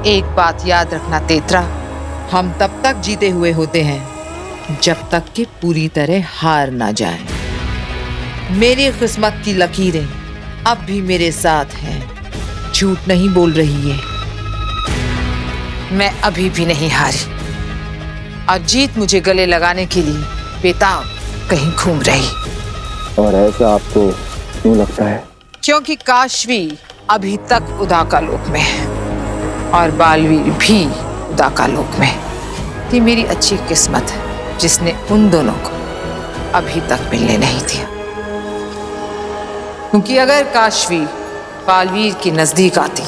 एक बात याद रखना तेतरा, हम तब तक जीते हुए होते हैं जब तक कि पूरी तरह हार ना जाए। मेरी किस्मत की लकीरें अब भी मेरे साथ हैं, झूठ नहीं बोल रही है। मैं अभी भी नहीं हारी और जीत मुझे गले लगाने के लिए बेताब कहीं घूम रही। और ऐसा आपको क्यों लगता है? क्योंकि काशवी अभी तक उदाका लोक में है और बालवीर भी उदाका लोक में। ये मेरी अच्छी किस्मत है जिसने उन दोनों को अभी तक मिलने नहीं दिया। क्योंकि अगर काशवी बालवीर के नजदीक आती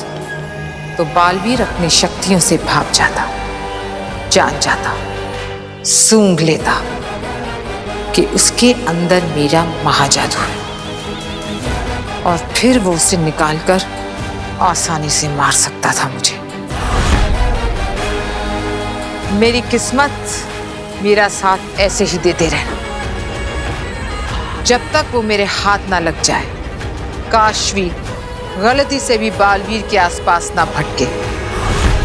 तो बालवीर अपनी शक्तियों से भाग जाता, जान जाता, सूंघ लेता कि उसके अंदर मेरा महाजादू है और फिर वो उसे निकालकर आसानी से मार सकता था मुझे। मेरी किस्मत मेरा साथ ऐसे ही देते रहना जब तक वो मेरे हाथ ना लग जाए। काशवी गलती से भी बालवीर के आसपास ना भटके,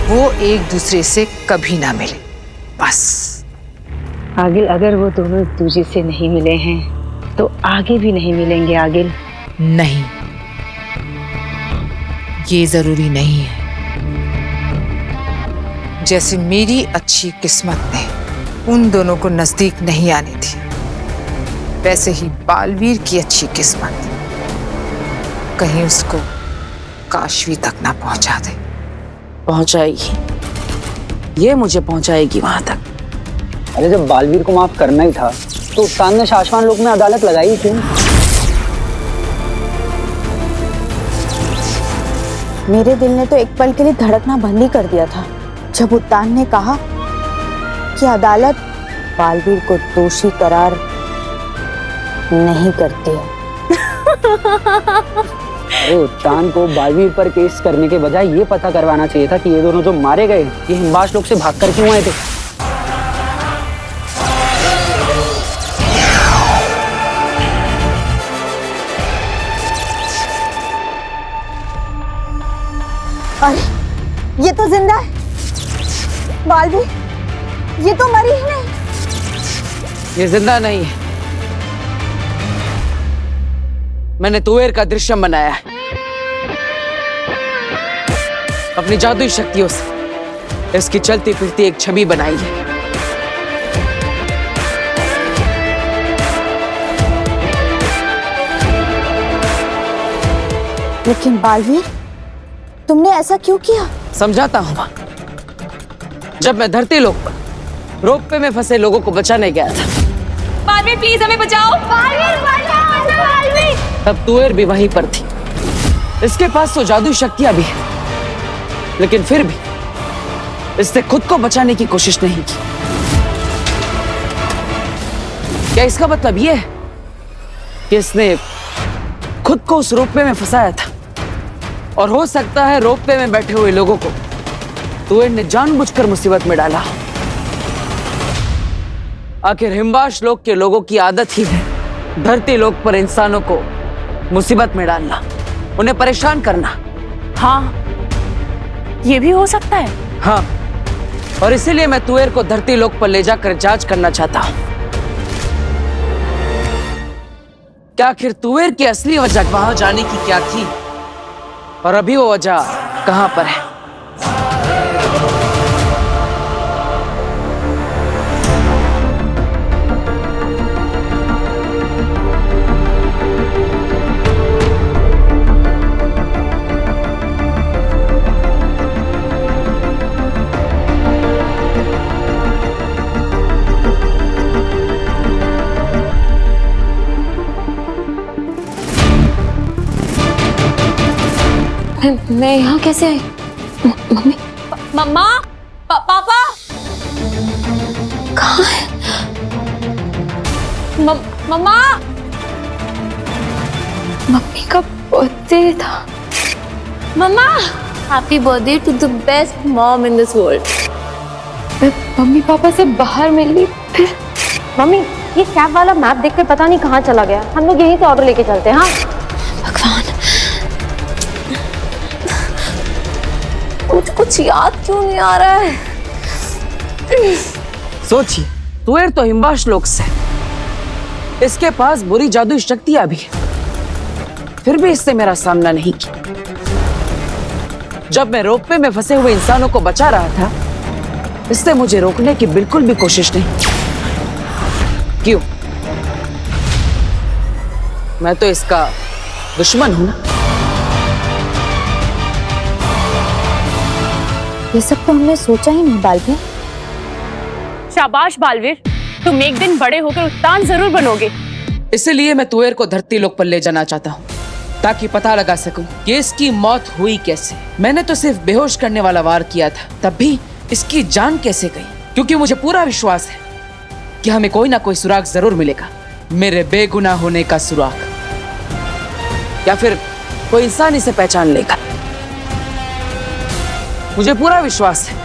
वो एक दूसरे से कभी ना मिले, बस। आगिल, अगर वो दोनों एक दूसरे से नहीं मिले हैं तो आगे भी नहीं मिलेंगे आगिल। नहीं, ये जरूरी नहीं है। जैसे मेरी अच्छी किस्मत ने उन दोनों को नजदीक नहीं आने दिया, वैसे ही बालवीर की अच्छी किस्मत कहीं उसको काशवी तक ना पहुंचा दे। पहुंचाएगी, ये मुझे पहुंचाएगी वहां तक। अरे जब बालवीर को माफ करना ही था तो उस्ताद ने शाश्वान लोक में अदालत लगाई क्यों? मेरे दिल ने तो एक पल के लिए धड़कना बंद ही कर दिया था जब उस्ताद ने कहा कि अदालत बालवीर को दोषी करार नहीं करती है। अरे उस्ताद को बालवीर पर केस करने के बजाय ये पता करवाना चाहिए था कि ये दोनों जो मारे गए ये हिमवास लोक से भागकर क्यों आए थे। अरे ये तो जिंदा है। बालवीर, ये तो मरी ही नहीं। ये जिंदा नहीं है, मैंने तुवेर का दृश्यम बनाया है अपनी जादुई शक्तियों से। इसकी चलती फिरती एक छवि बनाई है। लेकिन बालवीर, तुमने ऐसा क्यों किया? समझाता हूं मां। जब मैं धरती लोक पर रोपवे में फंसे लोगों को बचाने गया था, बालवीर प्लीज हमें बचाओ। बालवीर बचाओ, बालवीर। तब तुवेर भी वहीं पर थी। इसके पास तो जादुई शक्तियां भी है, लेकिन फिर भी इसने खुद को बचाने की कोशिश नहीं की। क्या इसका मतलब यह है कि इसने खुद को उस रोपवे में फंसाया था और हो सकता है रोपवे में बैठे हुए लोगों को तुवेर ने जानबूझकर मुसीबत में डाला? आखिर हिमवास लोक के लोगों की आदत ही है धरती लोक पर इंसानों को मुसीबत में डालना, उन्हें परेशान करना। हाँ, ये भी हो सकता है। हाँ, और इसीलिए मैं तुवेर को धरती लोक पर ले जाकर जांच करना चाहता हूं कि आखिर तुवेर की असली वजह वहां जाने की क्या थी और अभी वो वजह कहां पर है। मैं यहाँ कैसे आई? मम्मी, मम्मा, पापा कहाँ है? मम्मा, मम्मी का बर्थडे था। Mama, happy birthday to the best mom in this world. मैं मम्मी पापा से बाहर मिली, फिर मम्मी, ये कैब वाला मैप देख के पता नहीं कहाँ चला गया। हम लोग यहीं से ऑर्डर लेके चलते हैं। हाँ भगवान, कुछ मुझे कुछ याद क्यों नहीं आ रहा है? सोचिए, तुएर तो हिमवाश लोक से, इसके पास बुरी जादुई शक्तियां भी है, फिर भी इससे मेरा सामना नहीं किया। जब मैं रोपवे में फंसे हुए इंसानों को बचा रहा था, इसने मुझे रोकने की बिल्कुल भी कोशिश नहीं की। क्यों? मैं तो इसका दुश्मन हूं ना। ये सब तो हमने सोचा ही नहीं बालवीर। शाबाश बालवीर, तुम एक दिन बड़े होकर उस्ताद जरूर बनोगे। इसलिए मैं तुएर को धरती लोक पर ले जाना चाहता हूँ, ताकि पता लगा सकूं कि इसकी मौत हुई कैसे। मैंने तो सिर्फ बेहोश करने वाला वार किया था, तब भी इसकी जान कैसे गई? क्योंकि मुझे पूरा विश्वास है कि हमें कोई ना कोई सुराग जरूर मिलेगा, मेरे बेगुनाह होने का सुराग, या फिर कोई इंसान इसे पहचान लेगा। मुझे पूरा विश्वास है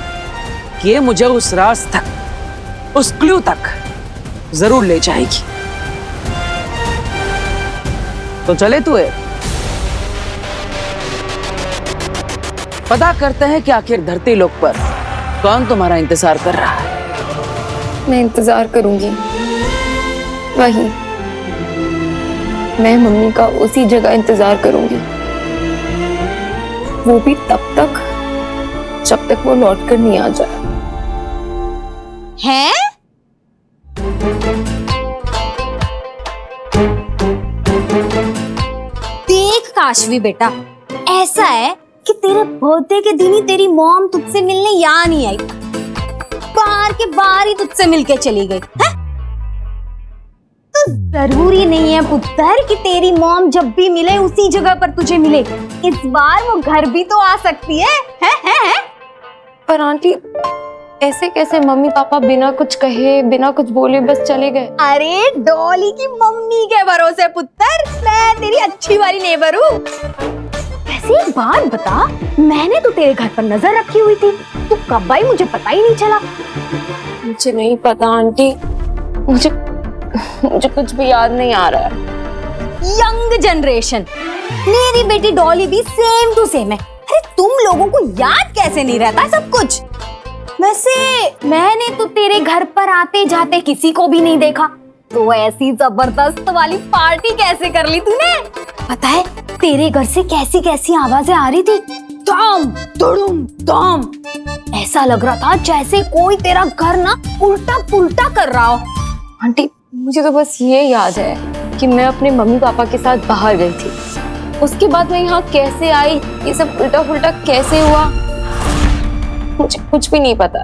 कि ये मुझे उस राज तक, उस क्लू तक जरूर ले जाएगी। तो चले तुएर, पता करते हैं कि आखिर धरती लोक पर कौन तुम्हारा इंतजार कर रहा है। मैं इंतजार करूंगी, वही मैं मम्मी का उसी जगह इंतजार करूंगी, वो भी तब तक जब तक वो लौट कर नहीं आ जाए। हैं? देख काशवी बेटा, ऐसा है कि तेरे बर्थडे के दिन ही तेरी मॉम तुझसे मिलने यहाँ नहीं आई, बाहर के बाहर ही तुझसे मिलके चली गई है? तो जरूरी नहीं है पुत्र कि तेरी मॉम जब भी मिले उसी जगह पर तुझे मिले। इस बार वो घर भी तो आ सकती है? पर आंटी, ऐसे कैसे मम्मी पापा बिना कुछ कहे, बिना कुछ बोले बस चले गए? अरे डॉली की मम्मी के भरोसे पुत्र, मैं तेरी अच्छी वाली नेबर हूँ। वैसे एक बात बता, मैंने तो तेरे घर पर नजर रखी हुई थी, तू कब आई मुझे पता ही नहीं चला। मुझे नहीं पता आंटी, मुझे कुछ भी याद नहीं आ रहा है। यंग जनरेशन, मेरी बेटी डॉली भी सेम टू सेम है। अरे तुम लोगों को याद कैसे नहीं रहता सब कुछ? वैसे मैंने तो तेरे घर पर आते जाते किसी को भी नहीं देखा, तो ऐसी जबरदस्त वाली पार्टी कैसे कर ली तूने? पता है तेरे घर से कैसी कैसी आवाजें आ रही थी, धम धुड़ुम धम, ऐसा लग रहा था जैसे कोई तेरा घर ना उल्टा पुल्टा कर रहा हो। आंटी, मुझे तो बस ये याद है कि मैं अपने मम्मी पापा के साथ बाहर गई थी, उसके बाद मैं यहाँ कैसे आई, ये सब उल्टा पुल्टा कैसे हुआ, मुझे कुछ भी नहीं पता।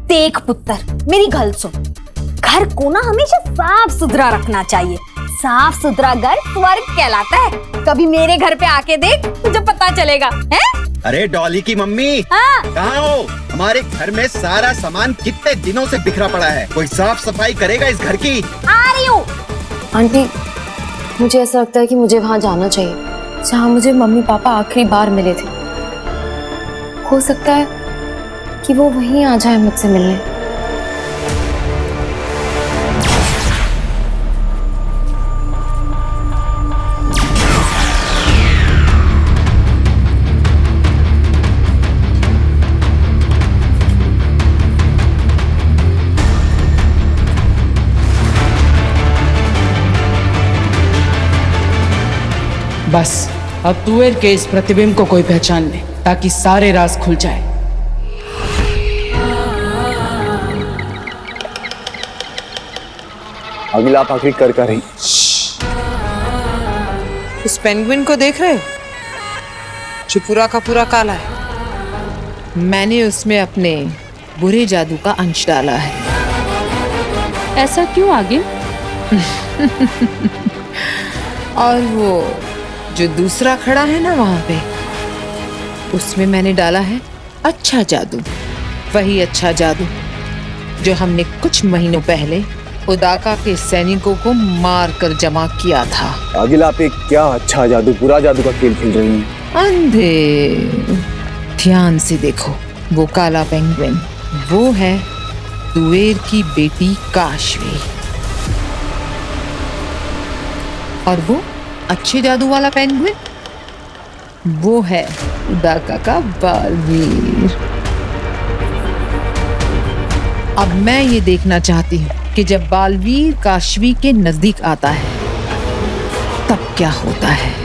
देख पुत्र, मेरी गल सुन, घर को ना हमेशा साफ सुथरा रखना चाहिए। साफ सुथरा घर स्वर्ग कहलाता है। कभी मेरे घर पे आके देख, तुझे पता चलेगा। है? अरे डॉली की मम्मी, हाँ? कहाँ हो? हमारे घर में सारा सामान कितने दिनों से बिखरा पड़ा है, कोई साफ सफाई करेगा इस घर की? आ रही हूँ। आंटी, मुझे ऐसा लगता है कि मुझे वहां जाना चाहिए जहाँ मुझे मम्मी पापा आखिरी बार मिले थे। हो सकता है कि वो वहीं आ जाए मुझसे मिलने। बस अब तुएर के इस प्रतिबिंब को कोई पहचान ले, ताकि सारे राज खुल जाए। अगला आखिरी कर रही। उस पेंगुइन को देख रहे हो जो पूरा का पूरा काला है? मैंने उसमें अपने बुरे जादू का अंश डाला है। ऐसा क्यों आगे? और वो जो दूसरा खड़ा है ना वहां पे, उसमें मैंने डाला है अच्छा जादू। वही अच्छा जादू जो हमने कुछ महीनों पहले उदाका के सैनिकों को मार कर जमा किया था। आगिल, आप एक क्या अच्छा जादू, बुरा जादू का खेल खेल रही हैं। अंधे, ध्यान से देखो, वो काला पेंगुइन वो है तुएर की बेटी काशवी, और वो अच्छे जादू वाला पेंगुइन वो है उदाका का बालवीर। अब मैं ये देखना चाहती हूँ कि जब बालवीर काशवी के नजदीक आता है तब क्या होता है।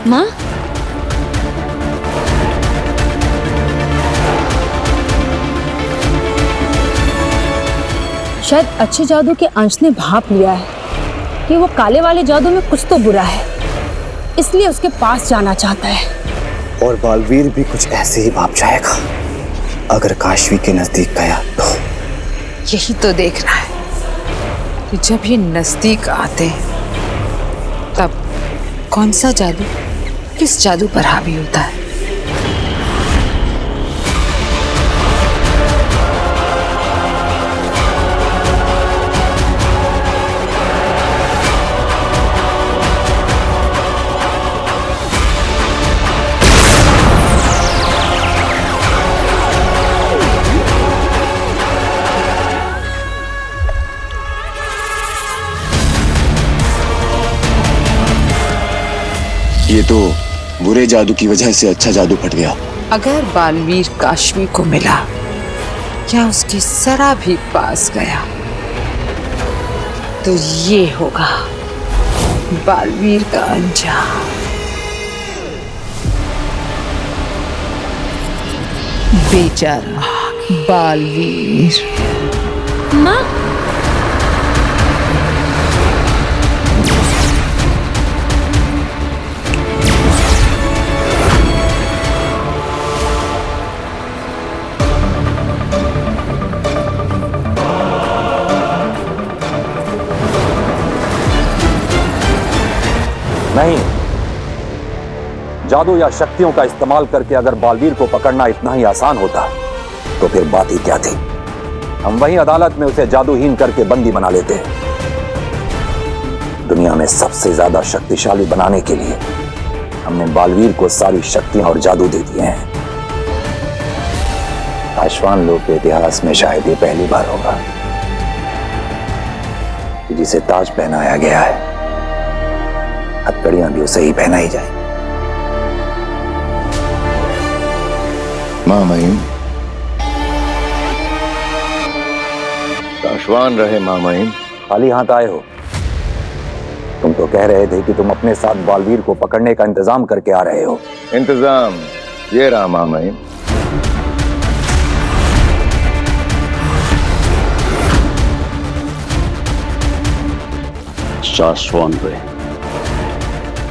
माँ, शायद अच्छे जादू के अंश ने भाप लिया है कि वो काले वाले जादू में कुछ तो बुरा है, इसलिए उसके पास जाना चाहता है। और बालवीर भी कुछ ऐसे ही भाप जाएगा अगर काशवी के नजदीक गया तो। यही तो देख रहा है कि जब ये नजदीक आते तब कौन सा जादू किस जादू पर हावी होता है। ये तो बुरे जादू की वजह से अच्छा जादू फट गया। अगर बालवीर काशवी को मिला, क्या उसकी सरा भी पास गया, तो ये होगा बालवीर का अंजाम। बेचारा बालवीर। माँ, नहीं, जादू या शक्तियों का इस्तेमाल करके अगर बालवीर को पकड़ना इतना ही आसान होता तो फिर बात ही क्या थी। हम वहीं अदालत में उसे जादूहीन करके बंदी बना लेते। दुनिया में सबसे ज्यादा शक्तिशाली बनाने के लिए हमने बालवीर को सारी शक्तियां और जादू दे दिए हैं। आश्वान लोक के इतिहास में शायद ये पहली बार होगा कि जिसे ताज पहनाया गया है, हथकड़ियां भी उसे ही पहनाई जाए। माँ महिम, आश्वान रहे माँ महिम। खाली हाथ आए हो? तुम तो कह रहे थे कि तुम अपने साथ बालवीर को पकड़ने का इंतजाम करके आ रहे हो। इंतजाम ये रहा माँ महिम। साश्वान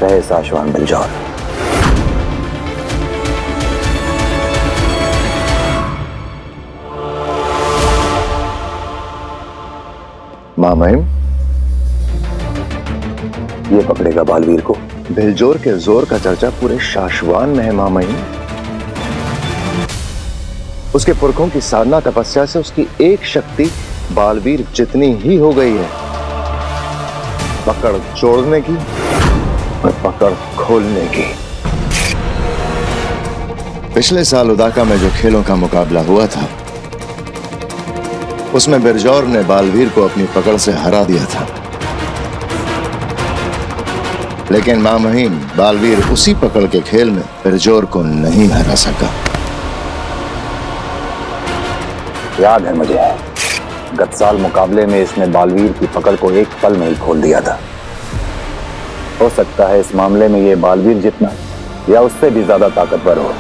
रहे साश्वान बिलजौर। माँ महिम, ये पकड़ेगा बालवीर को। बिलजोर के जोर का चर्चा पूरे शाश्वान में है माँ महिम। उसके पुरखों की साधना तपस्या से उसकी एक शक्ति बालवीर जितनी ही हो गई है, पकड़ छोड़ने की और पकड़ खोलने की। पिछले साल उदाका में जो खेलों का मुकाबला हुआ था, उसमें बिरजौर ने बालवीर को अपनी पकड़ से हरा दिया था। लेकिन मां महिम, बालवीर उसी पकड़ के खेल में बिरजौर को नहीं हरा सका। याद है मुझे, गत साल मुकाबले में इसने बालवीर की पकड़ को एक पल में ही खोल दिया था। हो सकता है इस मामले में ये बालवीर जितना या उससे भी ज्यादा ताकतवर हो।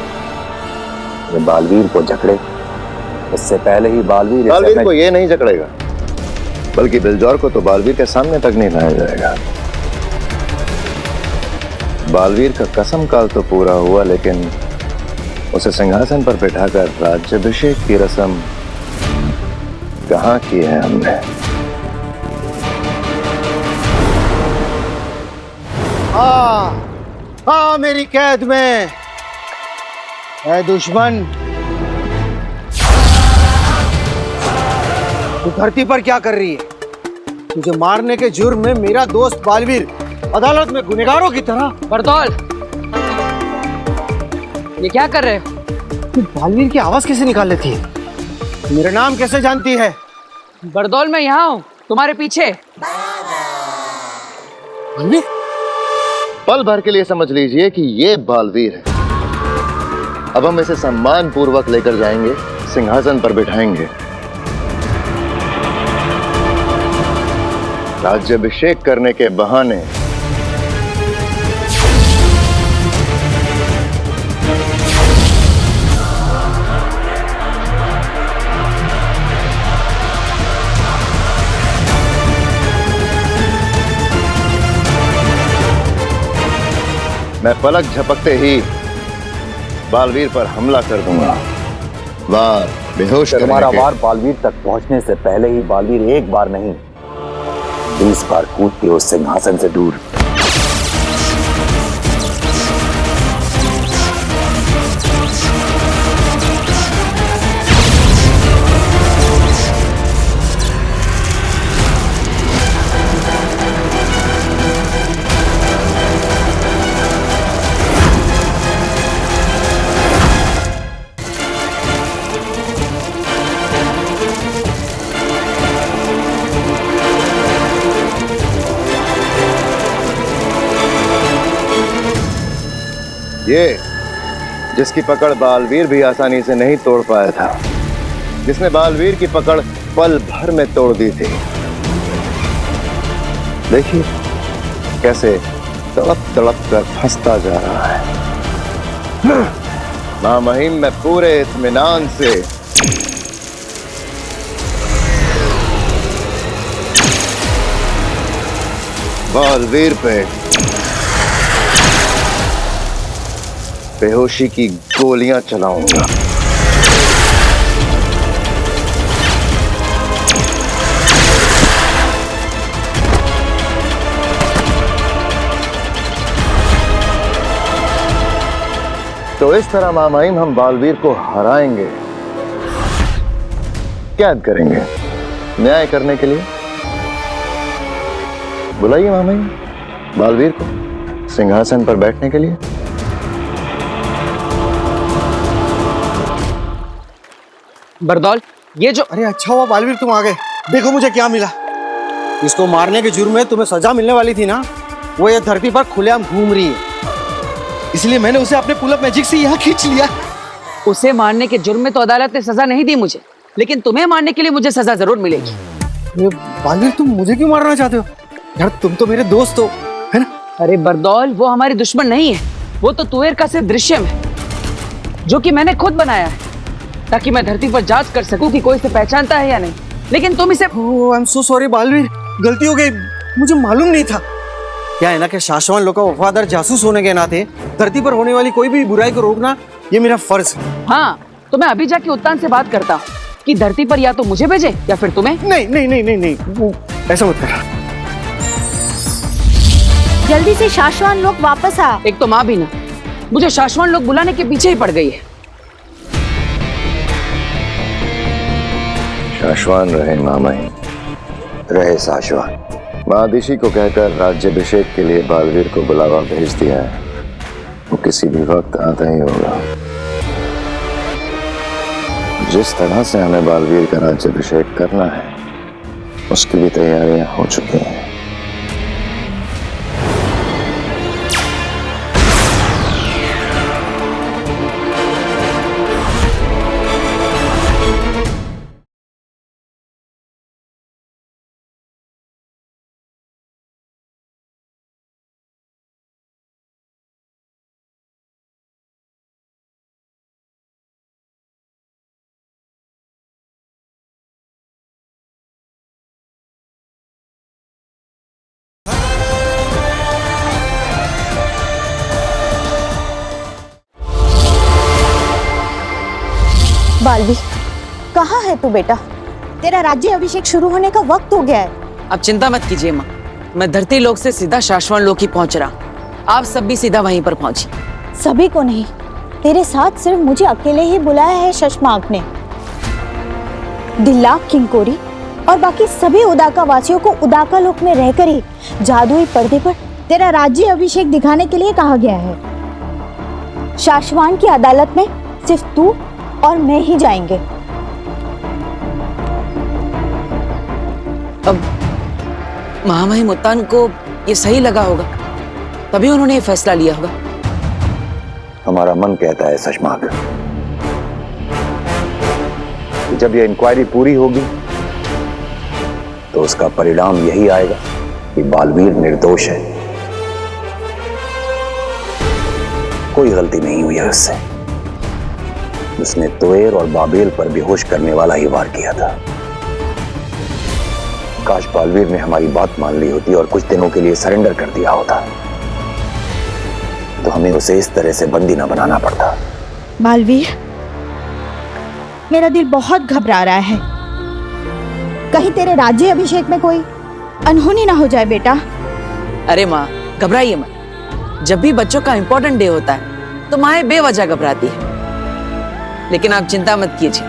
ये बालवीर को जकड़े, इससे पहले ही बालवीर को ये नहीं जकड़ेगा, बल्कि बिलजौर को तो बालवीर के सामने तक नहीं लाया जाएगा। बालवीर का कसम काल तो पूरा हुआ, लेकिन उसे सिंहासन पर बिठाकर राज्याभिषेक की रस्म कहाँ की है हमने। हाँ मेरी कैद में है दुश्मन। तू धरती पर क्या कर रही है? तुझे मारने के जुर्म में मेरा दोस्त बालवीर अदालत में गुनहगारों की तरह। बरदौल, ये क्या कर रहे हो? तू बालवीर की आवाज कैसे निकाल लेती है? मेरा नाम कैसे जानती है? बरदौल, मैं यहाँ हूँ तुम्हारे पीछे। बालवीर? पल भर के लिए समझ लीजिए कि ये बालवीर है। अब हम इसे सम्मान पूर्वक लेकर जाएंगे, सिंहासन पर बिठाएंगे, राज्याभिषेक करने के बहाने मैं पलक झपकते ही बालवीर पर हमला कर दूंगा। वार बेहोश करने तुम्हारा के वार बालवीर तक पहुंचने से पहले ही बालवीर एक बार नहीं 20 बार कूद के उस सिंहासन से दूर। ये जिसकी पकड़ बालवीर भी आसानी से नहीं तोड़ पाया था, जिसने बालवीर की पकड़ पल भर में तोड़ दी थी। देखिए कैसे तड़प तड़प कर फंसता जा रहा है। मां महिम में पूरे इत्मीनान से बालवीर पे बेहोशी की गोलियां चलाऊंगा। तो इस तरह मां महिम हम बालवीर को हराएंगे, कैद करेंगे न्याय करने के लिए। बुलाइए मां महिम बालवीर को सिंहासन पर बैठने के लिए। बरदौल, ये जो अरे अच्छा हुआ बालवीर तुम आ गए। देखो मुझे क्या मिला। इसको मारने के जुर्म में तुम्हें सजा मिलने वाली थी ना, वो ये धरती पर खुलेआम घूम रही है, इसलिए मैंने उसे अपने पुल अप मैजिक से यहाँ खींच लिया। उसे मारने के जुर्म में तो अदालत ने सजा नहीं दी मुझे, लेकिन तुम्हें मारने के लिए मुझे सजा जरूर मिलेगी। ये बालवीर तुम मुझे क्यों मारना चाहते हो यार? तुम तो मेरे दोस्त हो, है ना? अरे बरदौल, वो हमारी दुश्मन नहीं है, वो तो तुवेर का सिर्फ दृश्यम है जो कि मैंने खुद बनाया है ताकि मैं धरती पर जांच कर सकूं कि कोई इसे पहचानता है या नहीं। लेकिन तुम इसे I am so sorry Baalveer, गलती हो गई, मुझे मालूम नहीं था। क्या है ना कि शाश्वत लोग का वफादार जासूस होने के नाते धरती पर होने वाली कोई भी बुराई को रोकना ये मेरा फर्ज है। हाँ, तो मैं अभी जाके उत्तान से बात करता हूँ कि धरती पर या तो मुझे भेजे या फिर तुम्हें। नहीं नहीं नहीं नहीं नहीं, वो ऐसा मत कर। जल्दी से शाश्वत लोग वापस आ। एक तो माँ भी ना मुझे शाश्वत लोग बुलाने के पीछे ही पड़ गई है। शाश्वत रहे मां महिम, रहे शाश्वत। महादिशी को कहकर राज्याभिषेक के लिए बालवीर को बुलावा भेज दिया है। वो किसी भी वक्त आता ही होगा। जिस तरह से हमें बालवीर का राज्याभिषेक करना है उसकी भी तैयारियां हो चुकी हैं। बालवीर, कहाँ है तू बेटा? तेरा राज्य अभिषेक शुरू होने का वक्त हो गया है। अब चिंता मत कीजिए माँ, मैं धरती लोक से सीधा शाश्वत लोक ही पहुंच रहा। आप सब भी सीधा वहीं पर पहुंची। सभी को नहीं, तेरे साथ सिर्फ मुझे अकेले ही बुलाया है शशमांक ने। दिल्लाक किंकोरी और बाकी सभी उदाका वासियों को उदाका लोक में रहकर ही जादुई पर्दे पर तेरा राज्य अभिषेक दिखाने के लिए कहा गया है। शाश्वान की अदालत में सिर्फ तू और मैं ही जाएंगे। अब महामहिम मुत्तान को ये सही लगा होगा, तभी उन्होंने ये फैसला लिया होगा। हमारा मन कहता है शशमाक, जब ये इंक्वायरी पूरी होगी तो उसका परिणाम यही आएगा कि बालवीर निर्दोष है, कोई गलती नहीं हुई है उससे। उसने तुएर और बाबेल पर बेहोश करने वाला ही वार किया था। काश बालवीर ने हमारी बात मान ली होती और कुछ दिनों के लिए सरेंडर कर दिया होता, तो हमें उसे इस तरह से बंदी न बनाना पड़ता। बालवीर, मेरा दिल बहुत घबरा रहा है। कहीं तेरे राज्य अभिषेक में कोई अनहोनी ना हो जाए बेटा। अरे माँ, घबराइए मत। जब भी बच्चों का इंपॉर्टेंट डे होता है तो माँ बेवजह घबराती है। लेकिन आप चिंता मत कीजिए,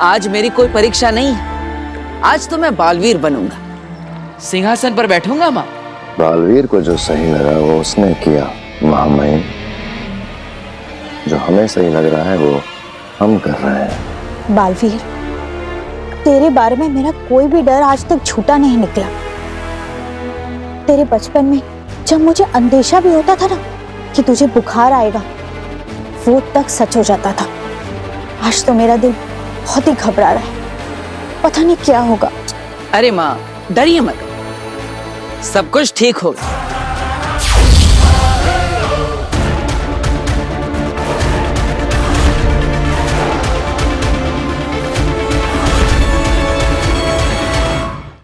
आज मेरी कोई परीक्षा नहीं है। आज तो मैं बालवीर बनूंगा, सिंहासन पर बैठूंगा माँ। बालवीर को जो सही लगा वो उसने किया महामहिम, जो हमें सही लग रहा है वो हम कर रहे हैं। बालवीर, तेरे बारे में मेरा कोई भी डर आज तक झूठा नहीं निकला। तेरे बचपन में जब मुझे अंदेशा भी होता था ना कि तुझे बुखार आएगा, वो तक सच हो जाता था। आज तो मेरा दिल बहुत ही घबरा रहा है, पता नहीं क्या होगा। अरे माँ, डरिए मत, सब कुछ ठीक होगा।